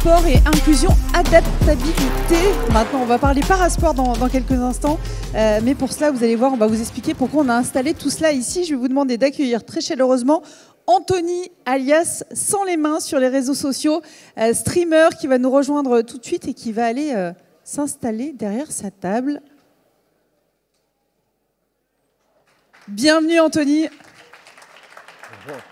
Parasport et inclusion adaptabilité. Maintenant, on va parler parasport dans quelques instants. Mais pour cela, vous allez voir, on va vous expliquer pourquoi on a installé tout cela ici. Je vais vous demander d'accueillir très chaleureusement Anthony, alias Sans les mains sur les réseaux sociaux, streamer qui va nous rejoindre tout de suite et qui va aller s'installer derrière sa table. Bienvenue Anthony. Bonjour.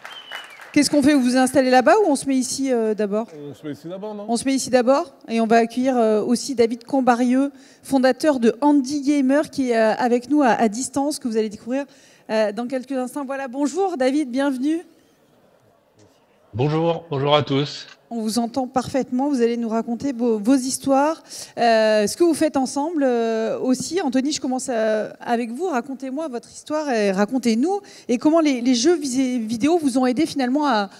Qu'est-ce qu'on fait? Vous vous installez là-bas ou on se met ici d'abord? On se met ici d'abord, non? On se met ici d'abord et on va accueillir aussi David Combarieux, fondateur de Handy Gamer, qui est avec nous à distance, que vous allez découvrir dans quelques instants. Voilà, bonjour David, bienvenue. Bonjour, bonjour à tous. On vous entend parfaitement, vous allez nous raconter vos histoires, ce que vous faites ensemble aussi. Anthony, je commence avec vous, racontez-moi votre histoire et racontez-nous et comment les jeux vidéo vous ont aidé finalement à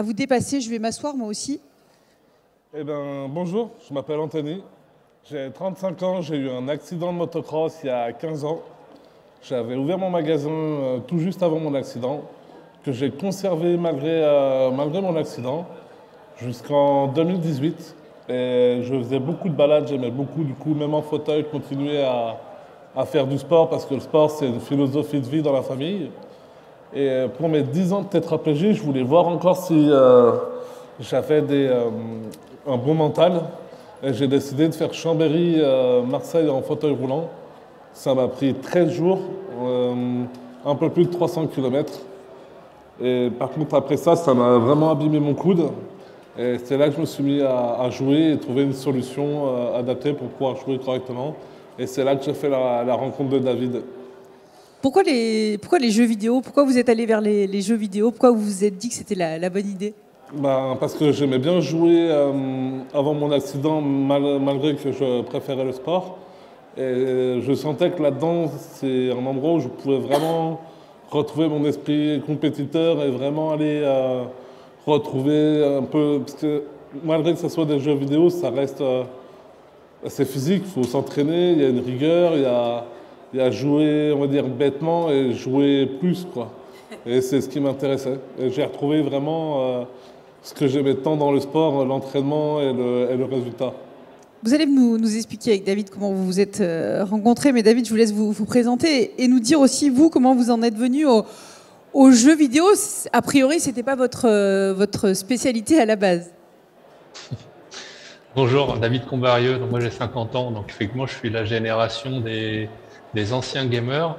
vous dépasser. Je vais m'asseoir moi aussi. Eh bien, bonjour, je m'appelle Anthony, j'ai 35 ans, j'ai eu un accident de motocross il y a 15 ans. J'avais ouvert mon magasin tout juste avant mon accident, que j'ai conservé malgré mon accident. Jusqu'en 2018, et je faisais beaucoup de balades, j'aimais beaucoup, du coup, même en fauteuil, continuer à faire du sport, parce que le sport, c'est une philosophie de vie dans la famille. Et pour mes 10 ans de tétraplégie, je voulais voir encore si j'avais un bon mental. Et j'ai décidé de faire Chambéry-Marseille en fauteuil roulant. Ça m'a pris 13 jours, un peu plus de 300 km. Et par contre, après ça, ça m'a vraiment abîmé mon coude. Et c'est là que je me suis mis à jouer et trouver une solution adaptée pour pouvoir jouer correctement. Et c'est là que j'ai fait la rencontre de David. Pourquoi les jeux vidéo? Pourquoi vous êtes allé vers les jeux vidéo? Pourquoi vous vous êtes dit que c'était la bonne idée? Parce que j'aimais bien jouer avant mon accident, malgré que je préférais le sport. Et je sentais que là-dedans, c'est un endroit où je pouvais vraiment retrouver mon esprit compétiteur et vraiment aller retrouver un peu, parce que malgré que ce soit des jeux vidéo, ça reste assez physique, il faut s'entraîner, il y a une rigueur, il y a jouer, on va dire, bêtement et jouer plus, quoi. Et c'est ce qui m'intéressait. Et j'ai retrouvé vraiment ce que j'aimais tant dans le sport, l'entraînement et le résultat. Vous allez nous expliquer avec David comment vous vous êtes rencontrés, mais David, je vous laisse vous présenter et nous dire aussi, vous, comment vous en êtes venu aux jeux vidéo. A priori, ce n'était pas votre spécialité à la base. Bonjour, David Combarieux. Donc moi j'ai 50 ans, donc effectivement je suis la génération des anciens gamers.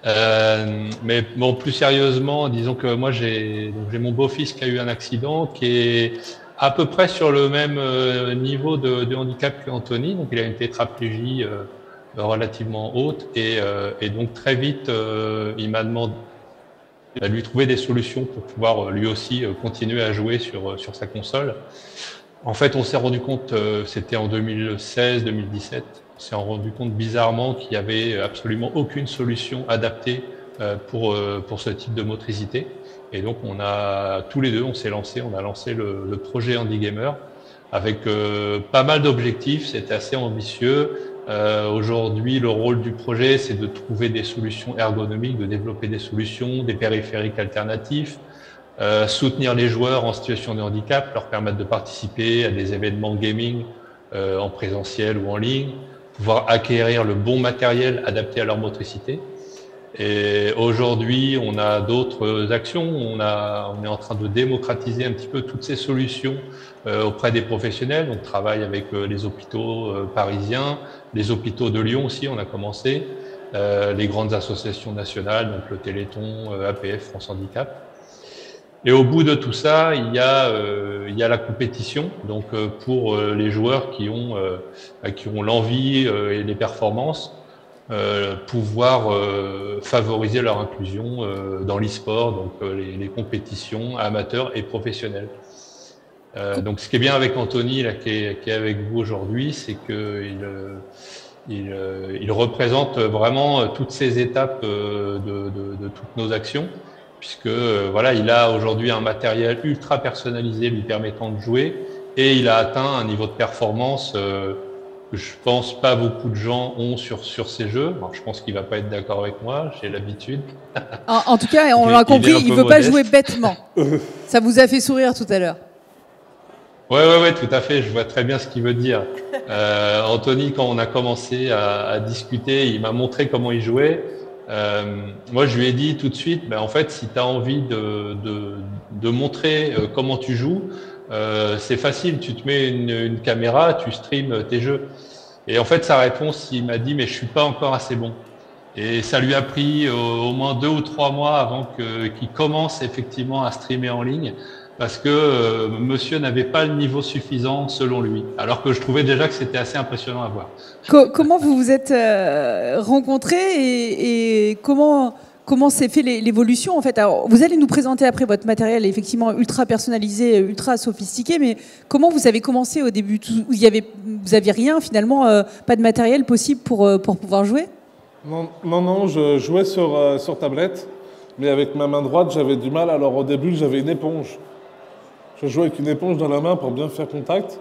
Mais bon, plus sérieusement, disons que moi j'ai mon beau-fils qui a eu un accident qui est à peu près sur le même niveau de handicap que Anthony. Donc il a une tétraplégie relativement haute et donc très vite il m'a demandé de lui trouver des solutions pour pouvoir lui aussi continuer à jouer sur sa console. En fait, on s'est rendu compte, c'était en 2016-2017, on s'est rendu compte bizarrement qu'il n'y avait absolument aucune solution adaptée pour ce type de motricité. Et donc, tous les deux, on s'est lancé, on a lancé le projet Handy Gamer avec pas mal d'objectifs, c'était assez ambitieux. Aujourd'hui, le rôle du projet, c'est de trouver des solutions ergonomiques, de développer des solutions, des périphériques alternatifs, soutenir les joueurs en situation de handicap, leur permettre de participer à des événements gaming en présentiel ou en ligne, pouvoir acquérir le bon matériel adapté à leur motricité. Et aujourd'hui, on a d'autres actions. On est en train de démocratiser un petit peu toutes ces solutions auprès des professionnels. On travaille avec les hôpitaux parisiens, les hôpitaux de Lyon aussi, on a commencé, les grandes associations nationales, donc le Téléthon, APF, France Handicap. Et au bout de tout ça, il y a la compétition. Donc pour les joueurs qui ont l'envie et les performances, pouvoir favoriser leur inclusion dans l'e-sport, donc les compétitions amateurs et professionnelles. Donc ce qui est bien avec Anthony, là, qui est avec vous aujourd'hui, c'est qu'il représente vraiment toutes ces étapes de toutes nos actions, puisque voilà, il a aujourd'hui un matériel ultra personnalisé lui permettant de jouer, et il a atteint un niveau de performance que je pense pas beaucoup de gens ont sur ces jeux. Alors, je pense qu'il va pas être d'accord avec moi, j'ai l'habitude. En tout cas, on l'a compris, il veut pas jouer bêtement. Ça vous a fait sourire tout à l'heure. Ouais, tout à fait. Je vois très bien ce qu'il veut dire. Anthony, quand on a commencé à discuter, il m'a montré comment il jouait. Moi, je lui ai dit tout de suite, en fait, si tu as envie de montrer comment tu joues, c'est facile. Tu te mets une caméra, tu streams tes jeux. Et en fait, sa réponse, il m'a dit, mais je suis pas encore assez bon. Et ça lui a pris au moins 2 ou 3 mois avant qu'il commence effectivement à streamer en ligne, parce que monsieur n'avait pas le niveau suffisant selon lui, alors que je trouvais déjà que c'était assez impressionnant à voir. Comment vous vous êtes rencontrés et comment s'est fait l'évolution en fait? Alors, vous allez nous présenter après votre matériel effectivement ultra personnalisé, ultra sophistiqué, mais comment vous avez commencé au début? Vous aviez rien finalement, pas de matériel possible pour pouvoir jouer? Non, je jouais sur tablette, mais avec ma main droite, j'avais du mal. Alors au début, j'avais une éponge. Je jouais avec une éponge dans la main pour bien faire contact.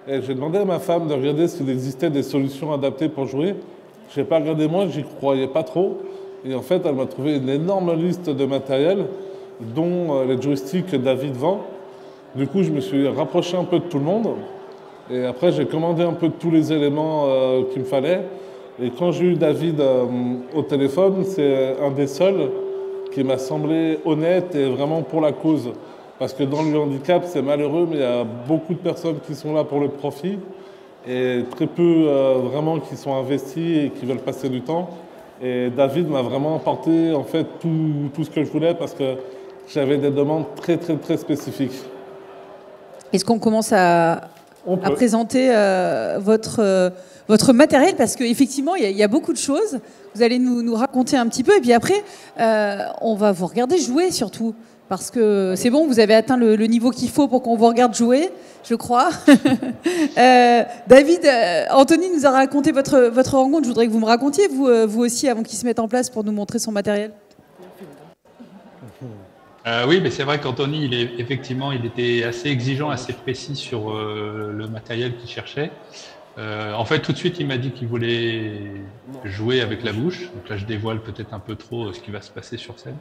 Et j'ai demandé à ma femme de regarder s'il existait des solutions adaptées pour jouer. Je n'ai pas regardé moi, j'y croyais pas trop. Et en fait, elle m'a trouvé une énorme liste de matériel, dont les joysticks David vend. Du coup, je me suis rapproché un peu de tout le monde. Et après, j'ai commandé un peu de tous les éléments qu'il me fallait. Et quand j'ai eu David au téléphone, c'est un des seuls qui m'a semblé honnête et vraiment pour la cause. Parce que dans le handicap, c'est malheureux, mais il y a beaucoup de personnes qui sont là pour le profit et très peu vraiment qui sont investis et qui veulent passer du temps. Et David m'a vraiment apporté en fait tout ce que je voulais parce que j'avais des demandes très spécifiques. Est-ce qu'on commence à présenter votre matériel? Parce qu'effectivement, il y a beaucoup de choses. Vous allez nous raconter un petit peu. Et puis après, on va vous regarder jouer surtout. Parce que c'est bon, vous avez atteint le niveau qu'il faut pour qu'on vous regarde jouer, je crois. David, Anthony nous a raconté votre rencontre. Je voudrais que vous me racontiez, vous aussi, avant qu'il se mette en place pour nous montrer son matériel. Oui, mais c'est vrai qu'Anthony, il était assez exigeant, assez précis sur le matériel qu'il cherchait. En fait, tout de suite, il m'a dit qu'il voulait jouer avec la bouche. Donc là, je dévoile peut-être un peu trop ce qui va se passer sur scène.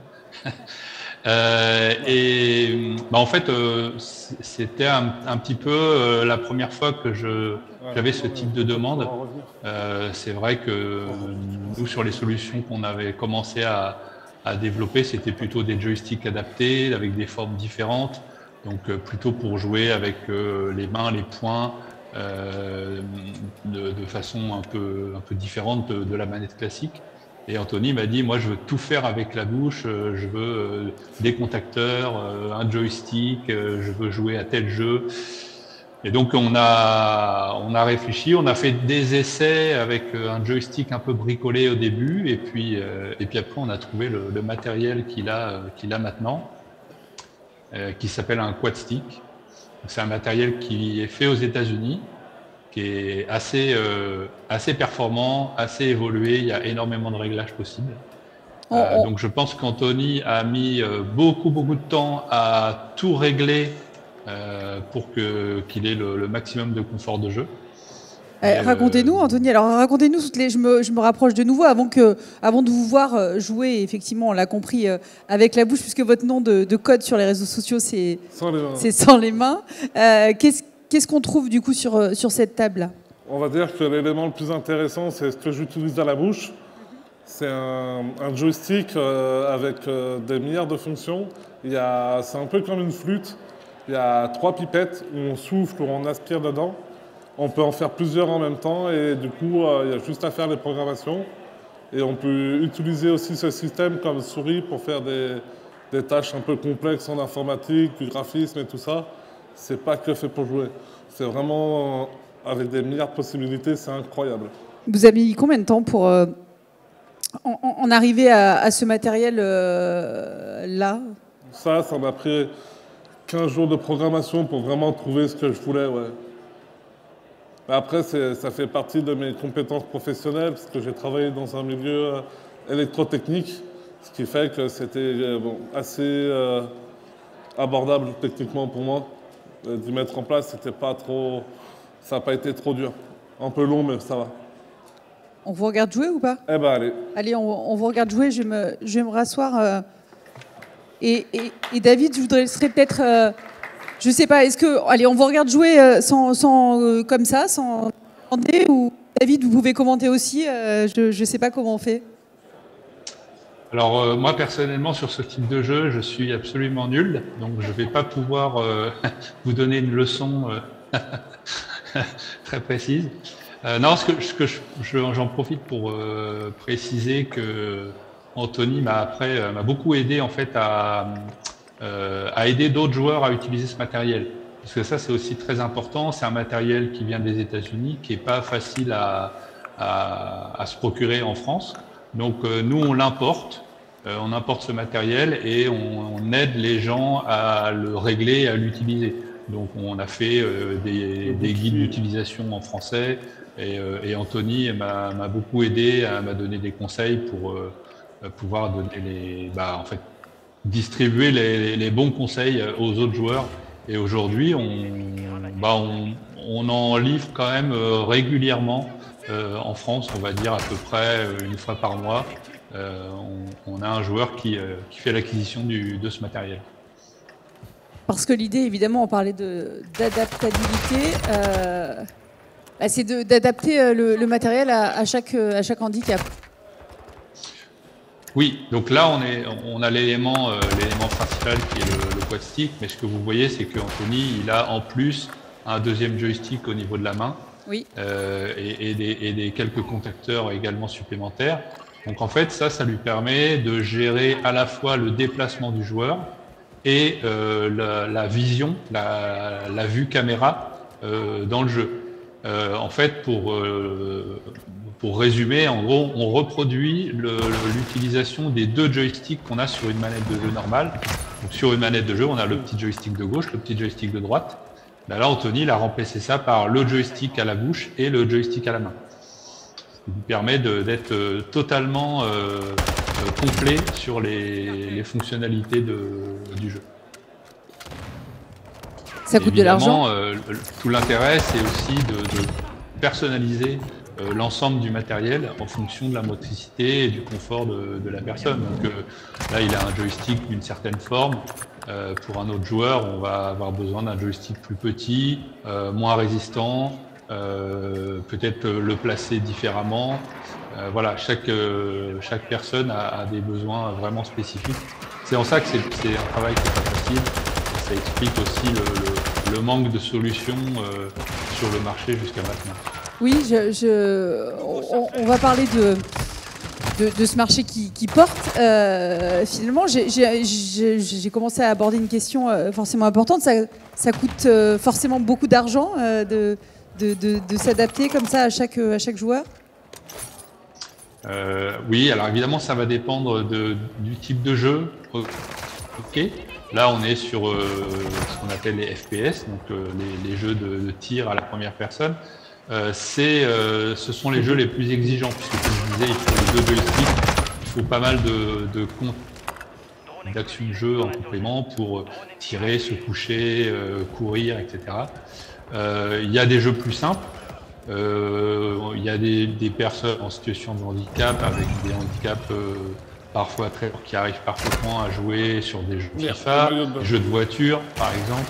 En fait, c'était un petit peu la première fois que j'avais ce type de demande. C'est vrai que nous, sur les solutions qu'on avait commencé à développer, c'était plutôt des joysticks adaptés avec des formes différentes, donc plutôt pour jouer avec les mains, les poings, de façon un peu différente de la manette classique. Et Anthony m'a dit, moi je veux tout faire avec la bouche, je veux des contacteurs, un joystick, je veux jouer à tel jeu. Et donc on a réfléchi, on a fait des essais avec un joystick un peu bricolé au début, et puis après on a trouvé le matériel qu'il a maintenant, qui s'appelle un quad stick. C'est un matériel qui est fait aux États-Unis, qui est assez performant, assez évolué. Il y a énormément de réglages possibles. Donc je pense qu'Anthony a mis beaucoup de temps à tout régler pour qu'il ait le maximum de confort de jeu. Racontez-nous, Anthony. Alors racontez-nous je me rapproche de nouveau avant de vous voir jouer. Effectivement, on l'a compris avec la bouche, puisque votre nom de code sur les réseaux sociaux, c'est sans les mains. Qu'est-ce qu'on trouve du coup sur cette table-là? On va dire que l'élément le plus intéressant, c'est ce que j'utilise à la bouche. C'est un joystick avec des milliards de fonctions. C'est un peu comme une flûte. Il y a 3 pipettes où on souffle, où on aspire dedans. On peut en faire plusieurs en même temps et du coup, il y a juste à faire les programmations. Et on peut utiliser aussi ce système comme souris pour faire des tâches un peu complexes en informatique, du graphisme et tout ça. C'est pas que fait pour jouer. C'est vraiment avec des milliards de possibilités, c'est incroyable. Vous avez mis combien de temps pour en arriver à ce matériel-là? Ça m'a pris 15 jours de programmation pour vraiment trouver ce que je voulais, ouais. Après, ça fait partie de mes compétences professionnelles, parce que j'ai travaillé dans un milieu électrotechnique, ce qui fait que c'était assez abordable techniquement pour moi. D'y mettre en place, ça n'a pas été trop dur. Un peu long, mais ça va. On vous regarde jouer ou pas? Eh ben allez. Allez, on vous regarde jouer, je vais me rasseoir. Et David, je voudrais peut-être Je sais pas, est-ce que... Allez, on vous regarde jouer comme ça, sans demander, ou David, vous pouvez commenter aussi. Je sais pas comment on fait. Alors moi personnellement sur ce type de jeu, je suis absolument nul, donc je vais pas pouvoir vous donner une leçon très précise. Non, j'en profite pour préciser que Anthony m'a beaucoup aidé en fait à aider d'autres joueurs à utiliser ce matériel. Parce que ça, c'est aussi très important. C'est un matériel qui vient des États-Unis, qui est pas facile à se procurer en France. Donc nous, on l'importe. On importe ce matériel et on aide les gens à le régler, à l'utiliser. Donc on a fait des guides d'utilisation en français et Anthony m'a beaucoup aidé, m'a donné des conseils pour pouvoir donner distribuer les bons conseils aux autres joueurs. Et aujourd'hui, on en livre quand même régulièrement en France, on va dire à peu près une fois par mois. On a un joueur qui fait l'acquisition de ce matériel. Parce que l'idée, évidemment, on parlait d'adaptabilité, c'est d'adapter le matériel à chaque handicap. Oui, donc là on a l'élément principal qui est le quad stick, mais ce que vous voyez c'est qu'Anthony il a en plus un deuxième joystick au niveau de la main, oui. et des quelques contacteurs également supplémentaires. Donc en fait ça lui permet de gérer à la fois le déplacement du joueur et la vision, la vue caméra dans le jeu. En fait pour résumer, en gros, on reproduit l'utilisation des deux joysticks qu'on a sur une manette de jeu normale. Donc, sur une manette de jeu, on a le petit joystick de gauche, le petit joystick de droite. Là, Anthony il a remplacé ça par le joystick à la bouche et le joystick à la main. Ce qui lui permet d'être totalement complet sur les fonctionnalités du jeu. Ça coûte de l'argent. Tout l'intérêt, c'est aussi de personnaliser l'ensemble du matériel en fonction de la motricité et du confort de la personne. Donc là, il a un joystick d'une certaine forme. Pour un autre joueur, on va avoir besoin d'un joystick plus petit, moins résistant, peut-être le placer différemment. Voilà, chaque personne a des besoins vraiment spécifiques. C'est en ça que c'est un travail qui n'est pas facile. Ça explique aussi le manque de solutions sur le marché jusqu'à maintenant. Oui, on va parler de ce marché qui porte. Finalement, j'ai commencé à aborder une question forcément importante. Ça coûte forcément beaucoup d'argent de s'adapter comme ça à chaque joueur. Oui, alors évidemment, ça va dépendre du type de jeu. Ok. Là, on est sur ce qu'on appelle les FPS, donc les jeux de tir à la première personne. Ce sont les jeux les plus exigeants, puisque comme je disais, il faut les deux joysticks, il faut pas mal d'actions de jeu en complément pour tirer, se coucher, courir, etc. Il y a des jeux plus simples. Il y a des personnes en situation de handicap avec des handicaps parfois qui arrivent parfaitement à jouer sur des jeux FIFA, des jeux de voiture par exemple,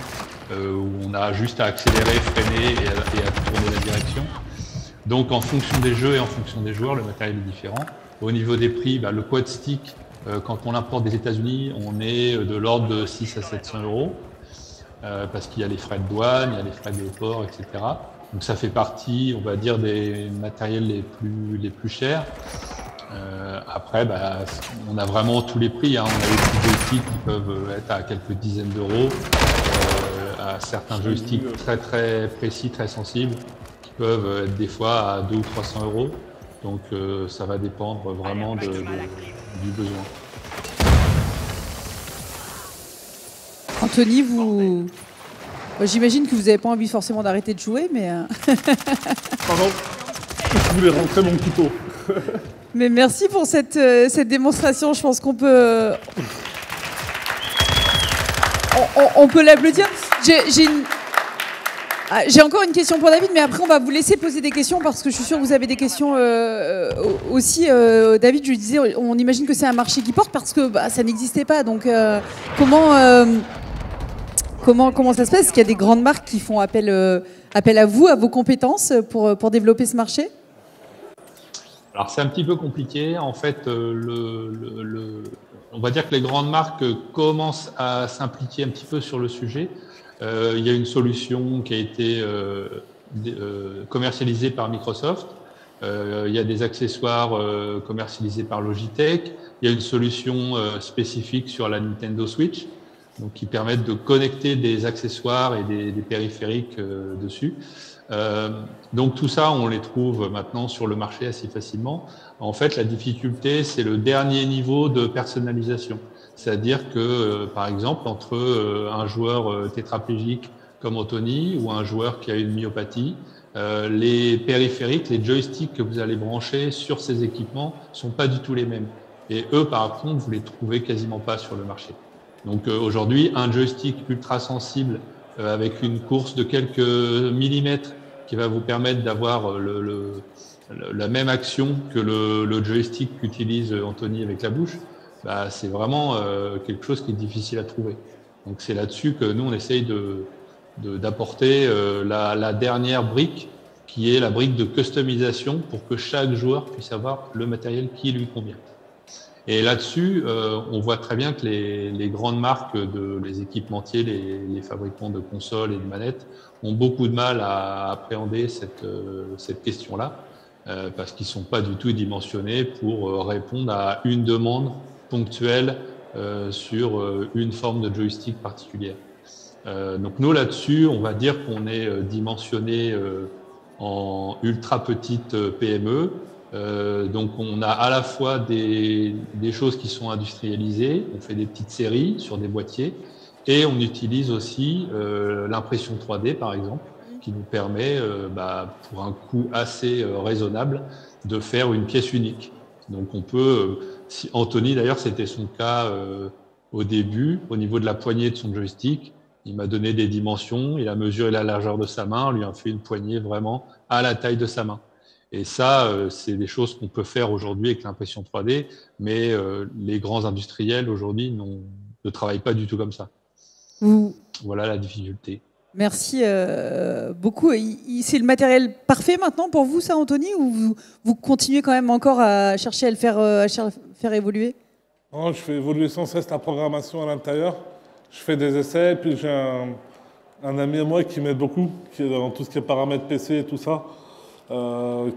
où on a juste à accélérer, freiner et à tourner la direction. Donc en fonction des jeux et en fonction des joueurs, le matériel est différent. Au niveau des prix, le quad stick, quand on l'importe des États-Unis, on est de l'ordre de 600 à 700 euros, parce qu'il y a les frais de douane, il y a les frais de port, etc. Donc ça fait partie, on va dire, des matériels les plus chers. Après, on a vraiment tous les prix. On a des petits joysticks qui peuvent être à quelques dizaines d'euros, à certains joysticks très très précis, très sensibles, qui peuvent être des fois à 200 ou 300 euros. Donc ça va dépendre vraiment du besoin. Anthony, j'imagine que vous n'avez pas envie forcément d'arrêter de jouer, mais... Pardon, je voulais rentrer mon couteau. Mais merci pour cette démonstration. Je pense qu'on peut... On peut l'applaudir. J'ai encore une question pour David, mais après on va vous laisser poser des questions parce que je suis sûre que vous avez des questions aussi. David, je lui disais, on imagine que c'est un marché qui porte parce que ça n'existait pas. Donc comment Comment ça se passe? Est-ce qu'il y a des grandes marques qui font appel à vous, à vos compétences pour développer ce marché? Alors c'est un petit peu compliqué. En fait, on va dire que les grandes marques commencent à s'impliquer un petit peu sur le sujet. Il y a une solution qui a été commercialisée par Microsoft. Il y a des accessoires commercialisés par Logitech. Il y a une solution spécifique sur la Nintendo Switch, donc qui permettent de connecter des accessoires et des périphériques dessus. Donc tout ça, on les trouve maintenant sur le marché assez facilement. En fait, la difficulté, c'est le dernier niveau de personnalisation. C'est-à-dire que, par exemple, entre un joueur tétraplégique comme Anthony ou un joueur qui a une myopathie, les périphériques, les joysticks que vous allez brancher sur ces équipements sont pas du tout les mêmes. Et eux, par contre, vous les trouvez quasiment pas sur le marché. Donc aujourd'hui, un joystick ultra sensible avec une course de quelques millimètres qui va vous permettre d'avoir la même action que le joystick qu'utilise Anthony avec la bouche, bah, c'est vraiment quelque chose qui est difficile à trouver. Donc c'est là-dessus que nous, on essaye d'apporter la dernière brique, qui est la brique de customisation pour que chaque joueur puisse avoir le matériel qui lui convient. Et là-dessus, on voit très bien que les grandes marques, les équipementiers, les fabricants de consoles et de manettes ont beaucoup de mal à appréhender cette question-là, parce qu'ils ne sont pas du tout dimensionnés pour répondre à une demande ponctuelle sur une forme de joystick particulière. Donc nous, là-dessus, on va dire qu'on est dimensionné en ultra petite PME. Donc on a à la fois des choses qui sont industrialisées, on fait des petites séries sur des boîtiers, et on utilise aussi l'impression 3D par exemple, qui nous permet pour un coût assez raisonnable de faire une pièce unique. Donc on peut, si Anthony d'ailleurs c'était son cas au début, au niveau de la poignée de son joystick, il m'a donné des dimensions, il a mesuré la largeur de sa main, on lui a fait une poignée vraiment à la taille de sa main. Et ça, c'est des choses qu'on peut faire aujourd'hui avec l'impression 3D, mais les grands industriels aujourd'hui ne travaillent pas du tout comme ça. Voilà la difficulté. Merci beaucoup. C'est le matériel parfait maintenant pour vous, ça, Anthony, ou vous continuez quand même encore à chercher à le faire évoluer? Non, je fais évoluer sans cesse la programmation à l'intérieur. Je fais des essais, puis j'ai un ami à moi qui m'aide beaucoup, qui est dans tout ce qui est paramètres PC et tout ça.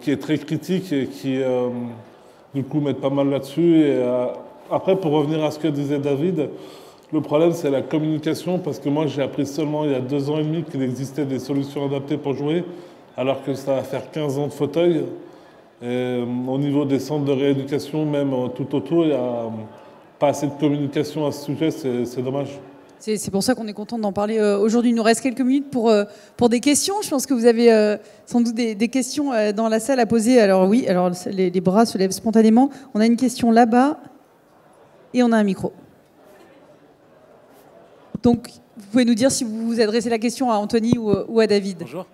Qui est très critique et qui, du coup, m'aide pas mal là-dessus. Et après, pour revenir à ce que disait David, le problème, c'est la communication, parce que moi, j'ai appris seulement il y a 2 ans et demi qu'il existait des solutions adaptées pour jouer, alors que ça va faire 15 ans de fauteuil. Et, au niveau des centres de rééducation, même tout autour, il n'y a pas assez de communication à ce sujet, c'est dommage. C'est pour ça qu'on est content d'en parler aujourd'hui. Il nous reste quelques minutes pour des questions. Je pense que vous avez sans doute des questions dans la salle à poser. Alors oui, alors les bras se lèvent spontanément. On a une question là-bas et on a un micro. Donc, vous pouvez nous dire si vous vous adressez la question à Anthony ou à David. Bonjour.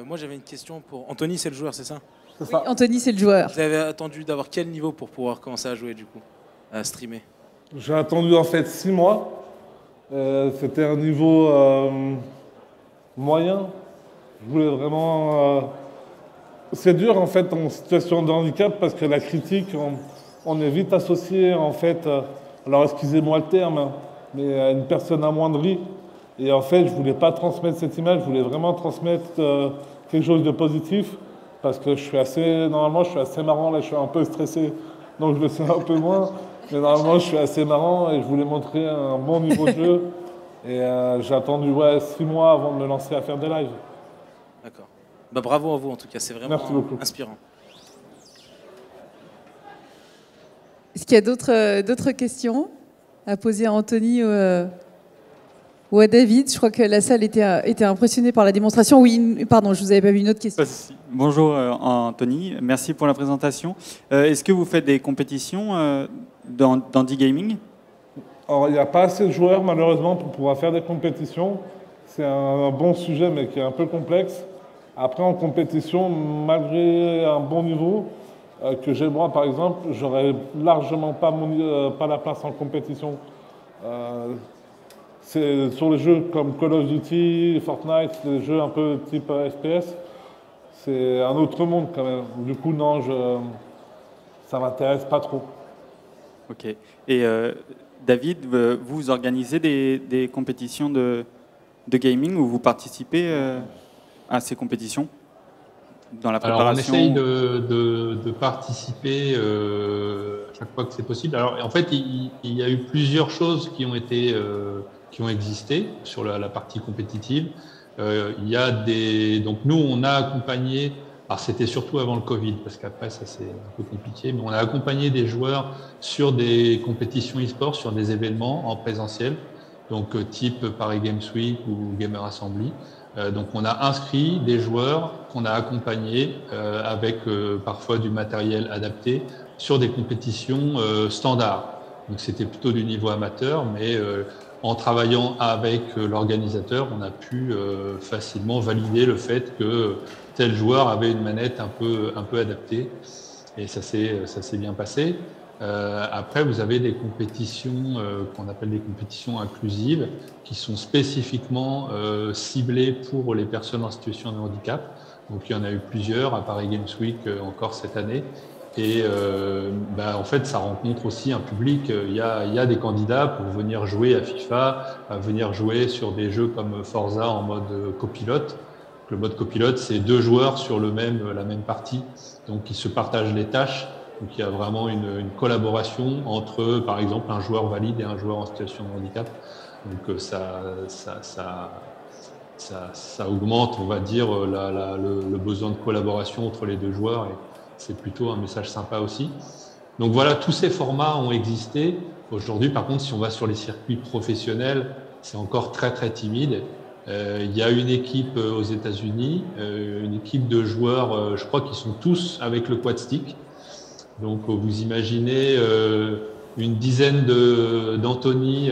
Moi, j'avais une question pour Anthony, c'est le joueur, c'est ça? C'est ça. Oui, Anthony, c'est le joueur. Vous avez attendu d'avoir quel niveau pour pouvoir commencer à jouer, du coup, à streamer? J'ai attendu en fait 6 mois. C'était un niveau moyen. Je voulais vraiment... C'est dur en fait en situation de handicap parce que la critique, on est vite associé en fait, alors excusez-moi le terme, mais à une personne amoindrie. Et en fait, je voulais pas transmettre cette image, je voulais vraiment transmettre quelque chose de positif parce que normalement je suis assez marrant, là je suis un peu stressé, donc je le sais un peu moins. Mais normalement, je suis assez marrant et je voulais montrer un bon niveau de jeu. Et j'ai attendu 6 mois avant de me lancer à faire des lives. D'accord. Bah, bravo à vous en tout cas, c'est vraiment inspirant. Est-ce qu'il y a d'autres questions à poser à Anthony ou à David? Je crois que la salle était impressionnée par la démonstration. Oui, pardon, je ne vous avais pas vu une autre question. Bonjour Anthony, merci pour la présentation. Est-ce que vous faites des compétitions dans D-Gaming? Alors, il n'y a pas assez de joueurs malheureusement pour pouvoir faire des compétitions. C'est un bon sujet mais qui est un peu complexe. Après en compétition, malgré un bon niveau que j'ai moi par exemple, j'aurais largement pas la place en compétition. C'est sur les jeux comme Call of Duty, Fortnite, les jeux un peu type FPS, c'est un autre monde quand même. Du coup, non, ça m'intéresse pas trop. Ok. Et David, vous organisez des compétitions de gaming où vous participez à ces compétitions dans la préparation? Alors, on essaye de participer à chaque fois que c'est possible. Alors, en fait, il y a eu plusieurs choses qui ont existé sur la partie compétitive. Il y a donc nous, on a accompagné. Alors, c'était surtout avant le Covid, parce qu'après, ça c'est un peu compliqué, mais on a accompagné des joueurs sur des compétitions e-sport, sur des événements en présentiel, donc type Paris Games Week ou Gamer Assembly. Donc, on a inscrit des joueurs qu'on a accompagnés avec parfois du matériel adapté sur des compétitions standards. Donc, c'était plutôt du niveau amateur, mais en travaillant avec l'organisateur, on a pu facilement valider le fait que tel joueur avait une manette un peu adaptée, et ça s'est bien passé. Après, vous avez des compétitions qu'on appelle des compétitions inclusives, qui sont spécifiquement ciblées pour les personnes en situation de handicap. Donc, il y en a eu plusieurs à Paris Games Week encore cette année. Et en fait, ça rencontre aussi un public. Il y a des candidats pour venir jouer à FIFA, venir jouer sur des jeux comme Forza en mode copilote. Le mode copilote, c'est 2 joueurs sur la même partie, donc ils se partagent les tâches. Donc il y a vraiment une collaboration entre, par exemple, un joueur valide et un joueur en situation de handicap. Donc ça augmente, on va dire, le besoin de collaboration entre les 2 joueurs, et c'est plutôt un message sympa aussi. Donc voilà, tous ces formats ont existé. Aujourd'hui, par contre, si on va sur les circuits professionnels, c'est encore très très timide. Il y a une équipe aux États-Unis, une équipe de joueurs, je crois qu'ils sont tous avec le quad stick. Donc vous imaginez une dizaine d'Anthony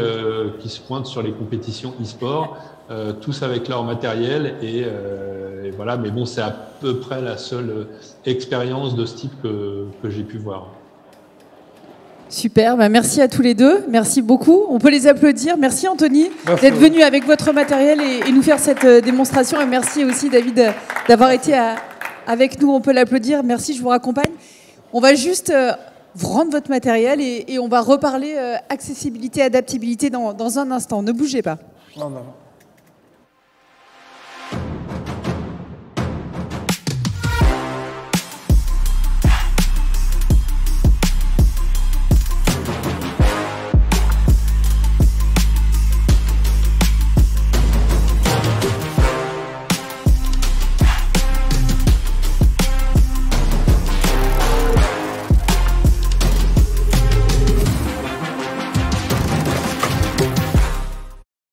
qui se pointent sur les compétitions e-sport, tous avec leur matériel, et voilà. Mais bon, c'est à peu près la seule expérience de ce type que j'ai pu voir. Super, merci à tous les deux, merci beaucoup. On peut les applaudir. Merci Anthony d'être venu avec votre matériel et nous faire cette démonstration. Et merci aussi David d'avoir été avec nous. On peut l'applaudir. Merci, je vous raccompagne. On va juste vous rendre votre matériel et on va reparler accessibilité, adaptabilité dans un instant. Ne bougez pas. Non.